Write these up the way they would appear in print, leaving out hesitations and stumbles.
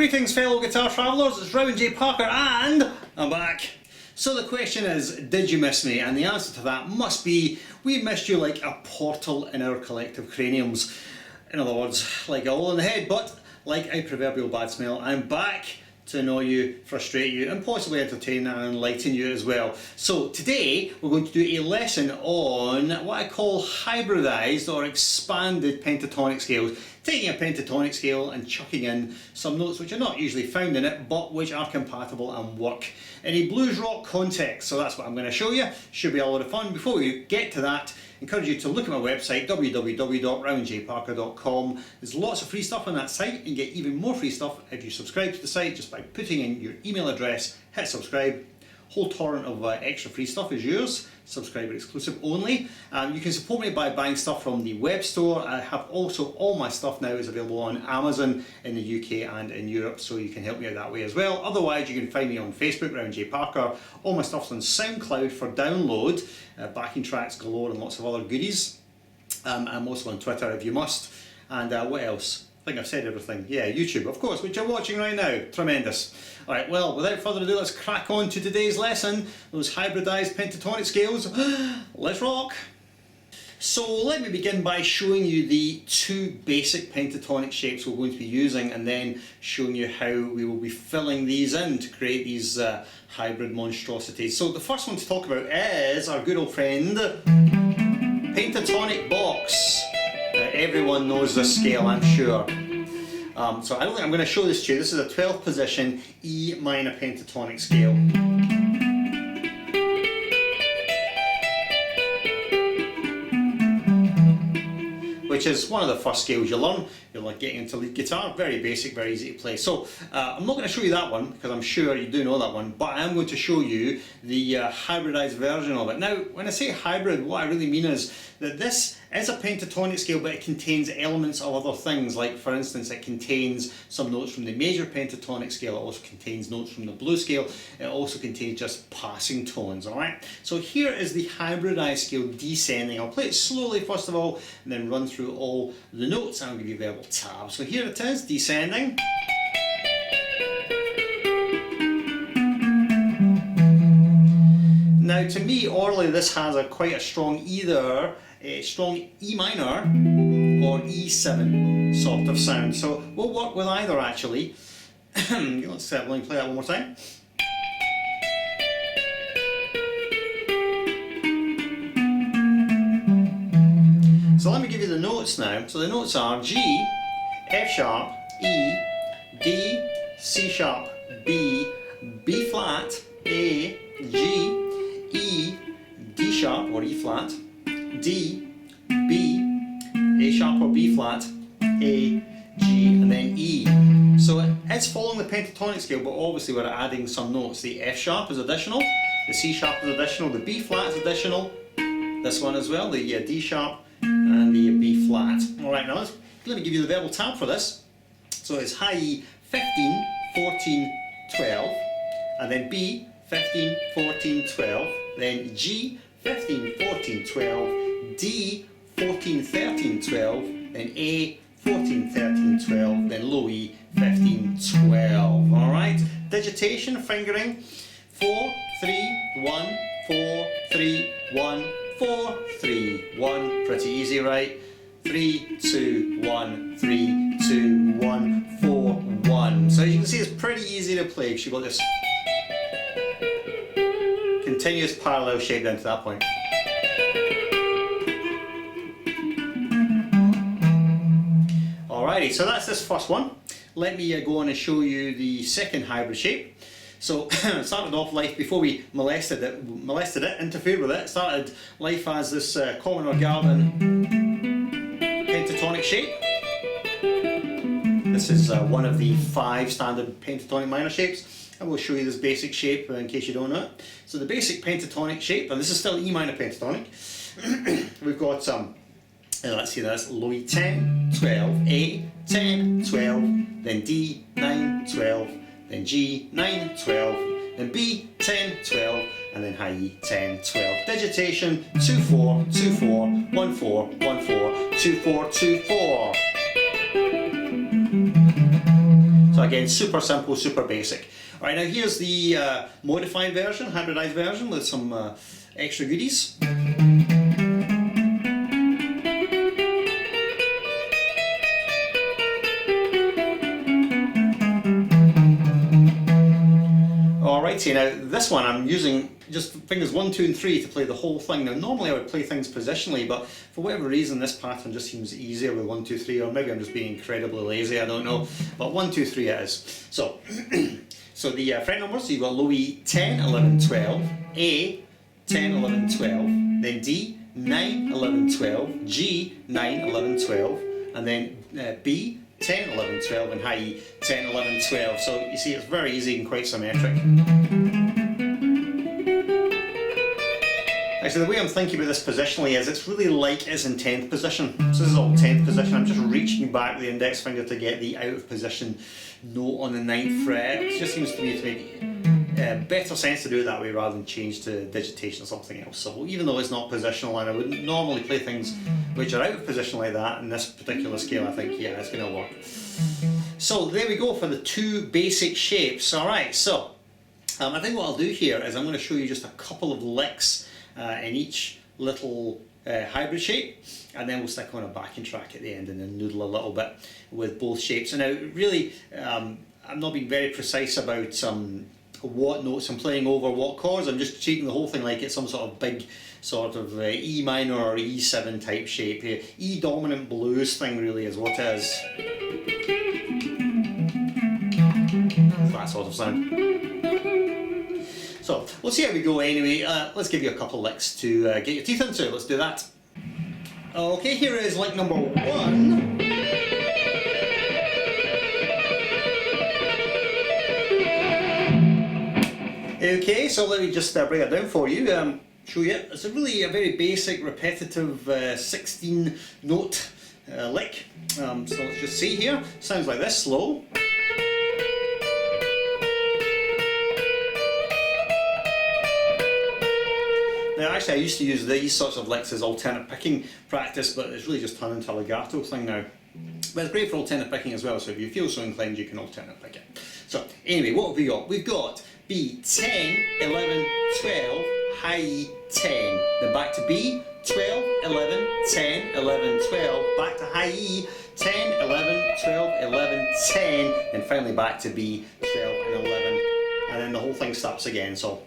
Greetings fellow guitar travellers, it's Rowan J Parker and I'm back. So the question is, did you miss me? And the answer to that must be, we missed you like a portal in our collective craniums. In other words, like a hole in the head, but like a proverbial bad smell, I'm back to annoy you, frustrate you, and possibly entertain and enlighten you as well. So today we're going to do a lesson on what I call hybridized or expanded pentatonic scales. Taking a pentatonic scale and chucking in some notes which are not usually found in it, but which are compatible and work in a blues rock context. So that's what I'm going to show you. Should be a lot of fun. Before we get to that, I encourage you to look at my website, www.rowanjparker.com. There's lots of free stuff on that site. You can get even more free stuff if you subscribe to the site just by putting in your email address, hit subscribe. Whole torrent of extra free stuff is yours, subscriber exclusive only. You can support me by buying stuff from the web store. I have also, all my stuff now is available on Amazon in the UK and in Europe, so you can help me out that way as well. Otherwise, you can find me on Facebook, Rowan J Parker. All my stuff's on SoundCloud for download, backing tracks galore and lots of other goodies. I'm also on Twitter if you must. And what else? I think I've said everything. Yeah, YouTube, of course, which you're watching right now. Tremendous. Alright, well, without further ado, let's crack on to today's lesson. Those hybridized pentatonic scales. Let's rock! So let me begin by showing you the two basic pentatonic shapes we're going to be using, and then showing you how we will be filling these in to create these hybrid monstrosities. So the first one to talk about is our good old friend, pentatonic box. Everyone knows this scale, I'm sure. So I don't think I'm going to show this to you. This is a 12th position E minor pentatonic scale. Which is one of the first scales you learn. You're like getting into lead guitar, very basic, very easy to play. So I'm not going to show you that one because I'm sure you do know that one, but I am going to show you the hybridized version of it. Now, when I say hybrid, what I really mean is that this is a pentatonic scale, but it contains elements of other things. Like, for instance, it contains some notes from the major pentatonic scale. It also contains notes from the blues scale. It also contains just passing tones, alright? So here is the hybridized scale descending. I'll play it slowly first of all, and then run through all the notes, and I'll give you verbal tabs. So here it is, descending. Now, to me, orally, this has quite a strong either a strong E minor or E7 sort of sound. So we'll work with either actually. Let's let me play that one more time. So let me give you the notes now. So the notes are G, F sharp, E, D, C sharp, B, B flat, A, G, E, D sharp or E flat, D, B, A sharp or B flat, A, G, and then E. So it's following the pentatonic scale, but obviously we're adding some notes. The F sharp is additional, the C sharp is additional, the B flat is additional, this one as well, the D sharp and the B flat. Alright, now let me give you the verbal tab for this. So it's high E 15, 14, 12, and then B 15, 14, 12, then G 15, 14, 12, D 14, 13, 12, then A 14, 13, 12, then low E 15, 12. Alright, digitation, fingering 4, 3, 1, 4, 3, 1, 4, 3, 1. Pretty easy, right? 3, 2, 1, 3, 2, 1, 4, 1. So as you can see, it's pretty easy to play because you've got this continuous parallel shape down to that point. Alrighty, so that's this first one. Let me go on and show you the second hybrid shape. So started off life before we molested it, interfered with it. Started life as this common or garden pentatonic shape. This is one of the 5 standard pentatonic minor shapes. I will show you this basic shape in case you don't know it. So the basic pentatonic shape, and this is still E minor pentatonic. We've got some, let's see, that's low E 10, 12, A, 10, 12, then D, 9, 12, then G, 9, 12, then B, 10, 12, and then high E, 10, 12. Digitation, 2, 4, 2, 4, 1, 4, 1, 4, 2, 4, 2, 4. So again, super simple, super basic. All right, now here's the modified version, hybridized version with some extra goodies. Alrighty, now this one I'm using just fingers 1, 2 and 3 to play the whole thing. Now normally I would play things positionally, but for whatever reason this pattern just seems easier with 1, 2, 3, or maybe I'm just being incredibly lazy, I don't know. But 1, 2, 3 it is. So, so the fret numbers, so you've got low E 10, 11, 12, A 10, 11, 12, then D 9, 11, 12, G 9, 11, 12, and then B 10, 11, 12, and high E 10, 11, 12. So you see it's very easy and quite symmetric. Actually, the way I'm thinking about this positionally is it's really like it's in 10th position. So this is all 10th position. I'm just reaching back the index finger to get the out of position note on the 9th fret. It just seems to me to make better sense to do it that way rather than change to digitation or something else. So even though it's not positional, and I wouldn't normally play things which are out of position like that, in this particular scale I think, yeah, it's going to work. So there we go for the two basic shapes. Alright, so I think what I'll do here is I'm going to show you just a couple of licks in each little hybrid shape, and then we'll stick on a backing track at the end and then noodle a little bit with both shapes. And now really I'm not being very precise about what notes I'm playing over what chords. I'm just treating the whole thing like it's some sort of big sort of E minor or E7 type shape here. E dominant blues thing really is what it is. That sort of sound. So we'll see how we go anyway. Let's give you a couple licks to get your teeth into. Let's do that. Okay, here is lick number 1. Okay, so let me just break it down for you, show you. It's a very basic, repetitive 16 note lick. So let's just see here. Sounds like this, slow. Now actually I used to use these sorts of licks as alternate picking practice, but it's really just turned into a legato thing now. But it's great for alternate picking as well, so if you feel so inclined you can alternate pick it. So anyway, what have we got? We've got B 10, 11, 12, high E 10, then back to B 12, 11, 10, 11, 12, back to high E 10, 11, 12, 11, 10, and finally back to B 12 and 11, and then the whole thing starts again. So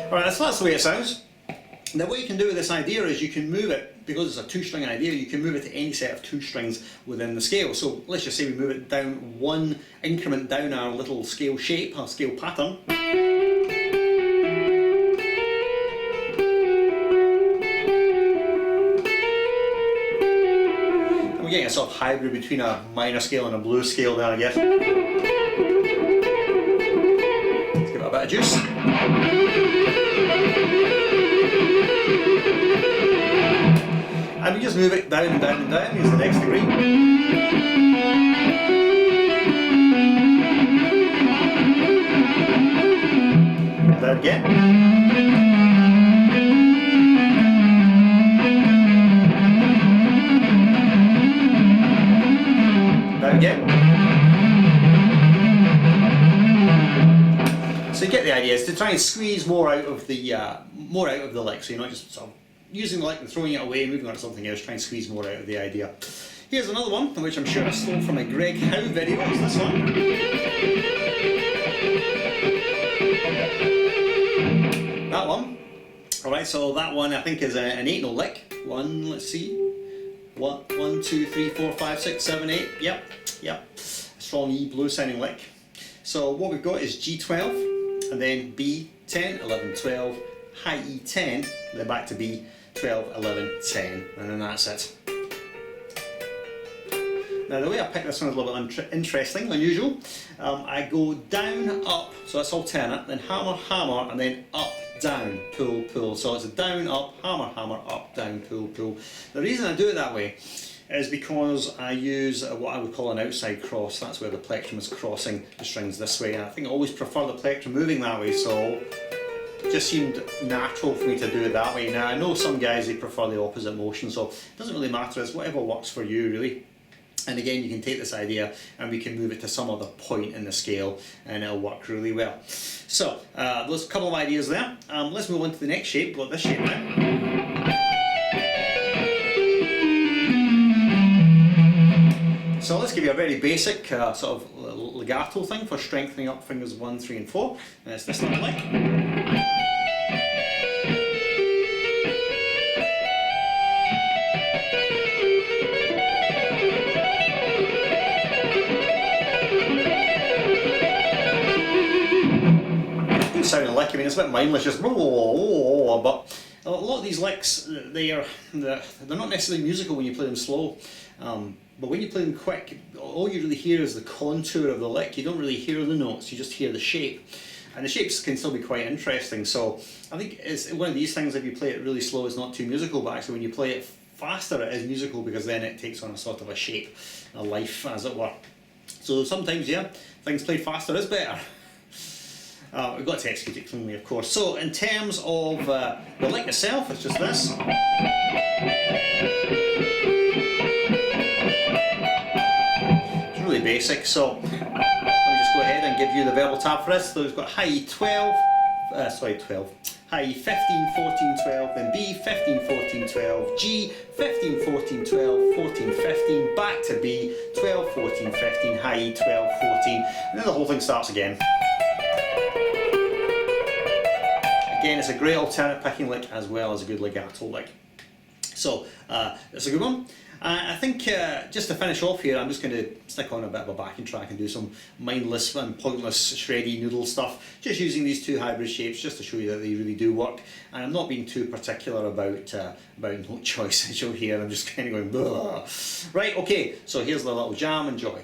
alright, so that's the way it sounds. Now what you can do with this idea is you can move it, because it's a 2-string idea, you can move it to any set of 2 strings within the scale. So let's just say we move it down one increment down our little scale shape, our scale pattern. And we're getting a sort of hybrid between a minor scale and a blues scale there, I guess. Let's give it a bit of juice. And we just move it down and down and down. Here's the next degree. Down again. Down again. So you get the idea. Is to try and squeeze more out of the lick. So you're not just sort of using the lick and throwing it away and moving on to something else, try and squeeze more out of the idea. Here's another one, which I'm sure I stole from a Greg Howe video. Is this one? That one. Alright, so that one I think is an 8-note lick. One, let's see. 1, 2, 3, 4, 5, 6, 7, 8. Yep. A strong E blue sounding lick. So what we've got is G12, and then B 10, 11, 12, high E 10, then back to B 12, 11, 10, and then that's it. Now the way I pick this one is a little bit interesting, unusual. I go down, up, so that's alternate, then hammer, hammer, and then up, down, pull, pull. So it's a down, up, hammer, hammer, up, down, pull, pull. The reason I do it that way is because I use what I would call an outside cross. That's where the plectrum is crossing the strings this way. And I think I always prefer the plectrum moving that way, so it just seemed natural for me to do it that way. Now I know some guys, they prefer the opposite motion, so it doesn't really matter, it's whatever works for you really. And again, you can take this idea and we can move it to some other point in the scale and it'll work really well. So, there's a couple of ideas there. Let's move on to the next shape. We've got this shape now. So let's give you a very basic sort of legato thing for strengthening up fingers 1, 3 and 4. And it's this little lick. Sounding lick, I mean it's a bit mindless, just but a lot of these licks, they're not necessarily musical when you play them slow, but when you play them quick, all you really hear is the contour of the lick. You don't really hear the notes, you just hear the shape, and the shapes can still be quite interesting. So I think it's one of these things, if you play it really slow it's not too musical, but actually when you play it faster it is musical, because then it takes on a sort of a shape, a life as it were. So sometimes, yeah, things played faster is better. We've got to execute it cleanly, of course. So in terms of the lick itself, it's just this. It's really basic, so let me just go ahead and give you the verbal tab for this. So we've got high 12, high 15, 14, 12, then B, 15, 14, 12, G, 15, 14, 12, 14, 15, back to B, 12, 14, 15, high 12, 14, and then the whole thing starts again. Again, it's a great alternate picking lick as well as a good legato lick. So, it's a good one. I think just to finish off here, I'm just going to stick on a bit of a backing track and do some mindless and pointless shreddy noodle stuff, just using these two hybrid shapes just to show you that they really do work. And I'm not being too particular about note choice, as you'll hear. I'm just kind of going blah. Right, okay, so here's the little jam, enjoy.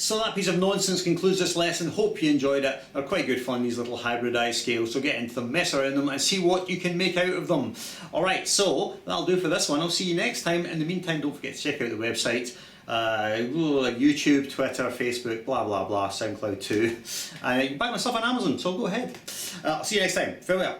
So that piece of nonsense concludes this lesson. Hope you enjoyed it. They're quite good fun, these little hybridized scales, so get into them, mess around them and see what you can make out of them. Alright, so that'll do for this one. I'll see you next time. In the meantime, don't forget to check out the website. YouTube, Twitter, Facebook, blah blah blah, SoundCloud too. And you can buy my stuff on Amazon, so go ahead. I'll see you next time. Farewell.